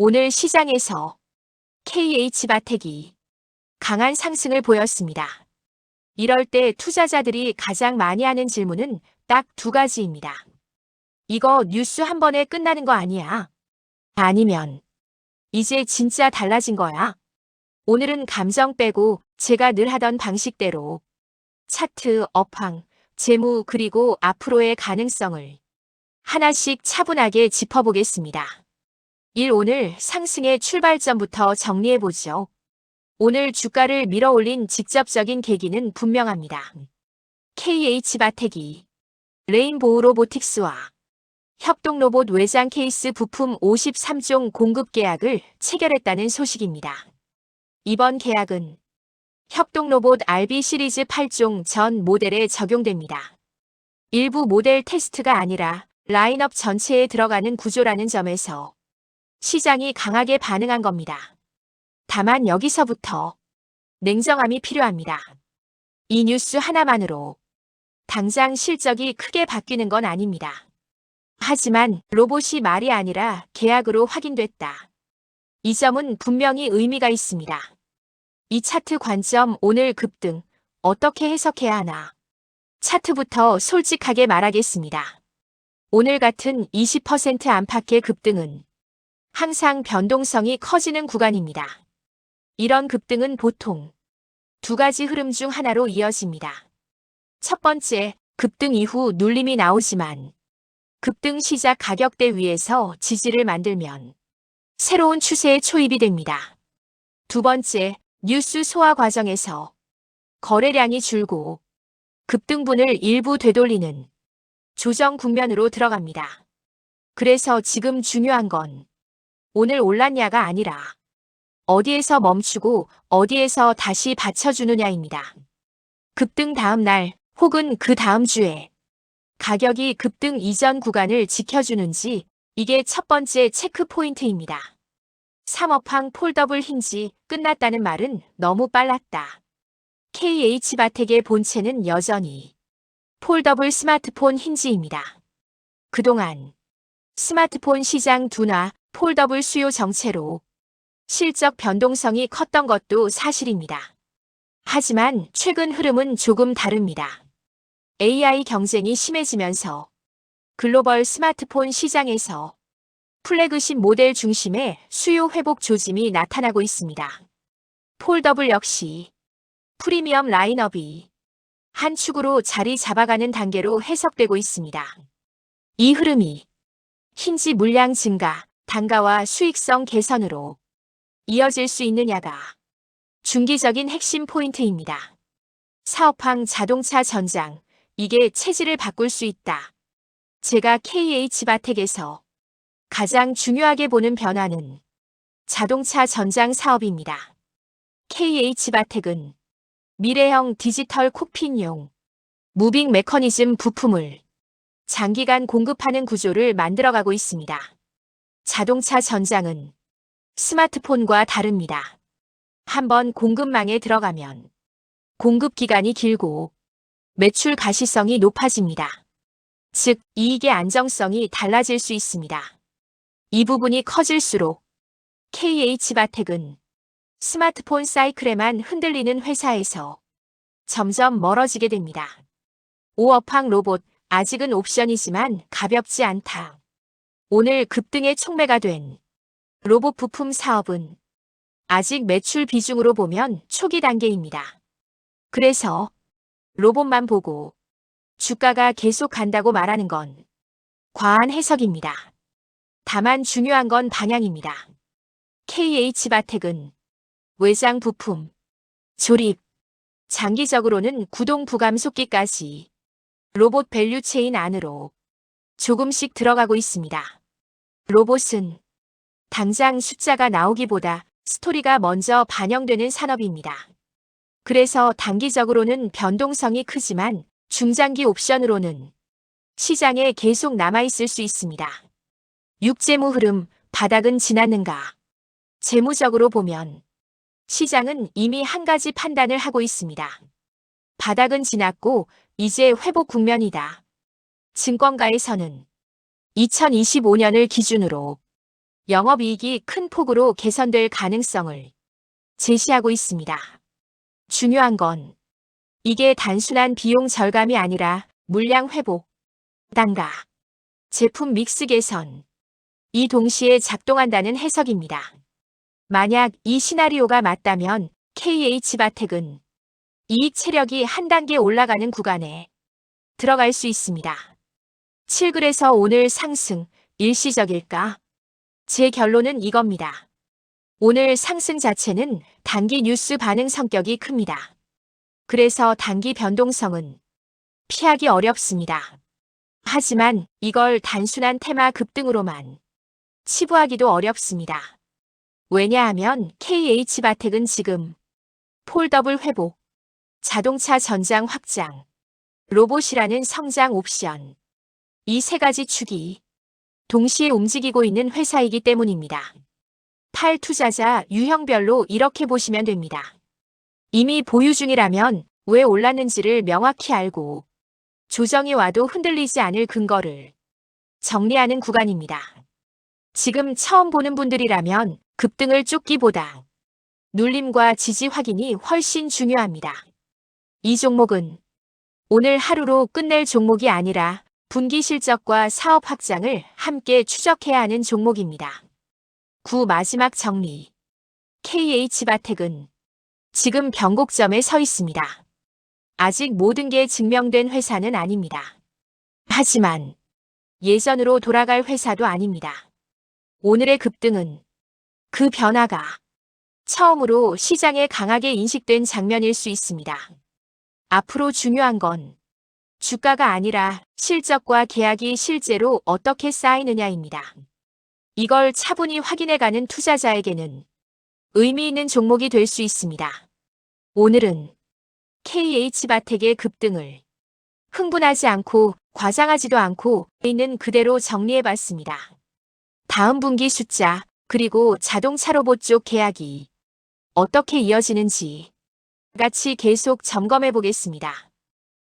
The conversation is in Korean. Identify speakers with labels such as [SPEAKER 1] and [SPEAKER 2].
[SPEAKER 1] 오늘 시장에서 KH바텍이 강한 상승을 보였습니다. 이럴 때 투자자들이 가장 많이 하는 질문은 딱 두 가지입니다. 이거 뉴스 한 번에 끝나는 거 아니야? 아니면 이제 진짜 달라진 거야? 오늘은 감정 빼고 제가 늘 하던 방식대로 차트, 업황, 재무 그리고 앞으로의 가능성을 하나씩 차분하게 짚어보겠습니다. 오늘 상승의 출발점부터 정리해보죠. 오늘 주가를 밀어올린 직접적인 계기는 분명합니다. KH바텍이 레인보우 로보틱스와 협동로봇 외장 케이스 부품 53종 공급 계약을 체결했다는 소식입니다. 이번 계약은 협동로봇 RB 시리즈 8종 전 모델에 적용됩니다. 일부 모델 테스트가 아니라 라인업 전체에 들어가는 구조라는 점에서 시장이 강하게 반응한 겁니다. 다만 여기서부터 냉정함이 필요합니다. 이 뉴스 하나만으로 당장 실적이 크게 바뀌는 건 아닙니다. 하지만 로봇이 말이 아니라 계약으로 확인됐다. 이 점은 분명히 의미가 있습니다. 이 차트 관점 오늘 급등 어떻게 해석해야 하나? 차트부터 솔직하게 말하겠습니다. 오늘 같은 20% 안팎의 급등은 항상 변동성이 커지는 구간입니다. 이런 급등은 보통 두 가지 흐름 중 하나로 이어집니다. 첫 번째, 급등 이후 눌림이 나오지만 급등 시작 가격대 위에서 지지를 만들면 새로운 추세의 초입이 됩니다. 두 번째, 뉴스 소화 과정에서 거래량이 줄고 급등분을 일부 되돌리는 조정 국면으로 들어갑니다. 그래서 지금 중요한 건 오늘 올랐냐가 아니라 어디에서 멈추고 어디에서 다시 받쳐주느냐입니다. 급등 다음 날 혹은 그 다음 주에 가격이 급등 이전 구간을 지켜주는지 이게 첫 번째 체크 포인트입니다. 3업황 폴더블 힌지 끝났다는 말은 너무 빨랐다. KH바텍의 본체는 여전히 폴더블 스마트폰 힌지입니다. 그동안 스마트폰 시장 둔화, 폴더블 수요 정체로 실적 변동성이 컸던 것도 사실입니다. 하지만 최근 흐름은 조금 다릅니다. AI 경쟁이 심해지면서 글로벌 스마트폰 시장에서 플래그십 모델 중심의 수요 회복 조짐이 나타나고 있습니다. 폴더블 역시 프리미엄 라인업이 한 축으로 자리 잡아가는 단계로 해석되고 있습니다. 이 흐름이 힌지 물량 증가, 단가와 수익성 개선으로 이어질 수 있느냐가 중기적인 핵심 포인트입니다. 사업황 자동차 전장, 이게 체질을 바꿀 수 있다. 제가 KH바텍에서 가장 중요하게 보는 변화는 자동차 전장 사업입니다. KH바텍은 미래형 디지털 콕핏용 무빙 메커니즘 부품을 장기간 공급하는 구조를 만들어가고 있습니다. 자동차 전장은 스마트폰과 다릅니다. 한번 공급망에 들어가면 공급 기간이 길고 매출 가시성이 높아집니다. 즉, 이익의 안정성이 달라질 수 있습니다. 이 부분이 커질수록 KH바텍은 스마트폰 사이클에만 흔들리는 회사에서 점점 멀어지게 됩니다. 5업황 로봇, 아직은 옵션이지만 가볍지 않다. 오늘 급등의 촉매가 된 로봇 부품 사업은 아직 매출 비중으로 보면 초기 단계입니다. 그래서 로봇만 보고 주가가 계속 간다고 말하는 건 과한 해석입니다. 다만 중요한 건 방향입니다. KH바텍은 외장 부품, 조립, 장기적으로는 구동 부감속기까지 로봇 밸류체인 안으로 조금씩 들어가고 있습니다. 로봇은 당장 숫자가 나오기보다 스토리가 먼저 반영되는 산업입니다. 그래서 단기적으로는 변동성이 크지만 중장기 옵션으로는 시장에 계속 남아있을 수 있습니다. 육재무 흐름, 바닥은 지났는가? 재무적으로 보면 시장은 이미 한 가지 판단을 하고 있습니다. 바닥은 지났고 이제 회복 국면이다. 증권가에서는 2025년을 기준으로 영업이익이 큰 폭으로 개선될 가능성을 제시하고 있습니다. 중요한 건 이게 단순한 비용 절감이 아니라 물량 회복, 단가, 제품 믹스 개선, 이 동시에 작동한다는 해석입니다. 만약 이 시나리오가 맞다면 KH바텍은 이익 체력이 한 단계 올라가는 구간에 들어갈 수 있습니다. 7그래서 오늘 상승 일시적일까? 제 결론은 이겁니다. 오늘 상승 자체는 단기 뉴스 반응 성격이 큽니다. 그래서 단기 변동성은 피하기 어렵습니다. 하지만 이걸 단순한 테마 급등으로만 치부하기도 어렵습니다. 왜냐하면 KH바텍은 지금 폴더블 회복, 자동차 전장 확장, 로봇이라는 성장 옵션, 이 세 가지 축이 동시에 움직이고 있는 회사이기 때문입니다. 팔 투자자 유형별로 이렇게 보시면 됩니다. 이미 보유 중이라면 왜 올랐는지를 명확히 알고 조정이 와도 흔들리지 않을 근거를 정리하는 구간입니다. 지금 처음 보는 분들이라면 급등을 쫓기보다 눌림과 지지 확인이 훨씬 중요합니다. 이 종목은 오늘 하루로 끝낼 종목이 아니라 분기 실적과 사업 확장을 함께 추적해야 하는 종목입니다. 9. 마지막 정리. KH바텍은 지금 변곡점에 서 있습니다. 아직 모든 게 증명된 회사는 아닙니다. 하지만 예전으로 돌아갈 회사도 아닙니다. 오늘의 급등은 그 변화가 처음으로 시장에 강하게 인식된 장면일 수 있습니다. 앞으로 중요한 건 주가가 아니라 실적과 계약이 실제로 어떻게 쌓이느냐입니다. 이걸 차분히 확인해가는 투자자에게는 의미 있는 종목이 될 수 있습니다. 오늘은 KH바텍의 급등을 흥분하지 않고 과장하지도 않고 있는 그대로 정리해봤습니다. 다음 분기 숫자 그리고 자동차 로봇 쪽 계약이 어떻게 이어지는지 같이 계속 점검해 보겠습니다.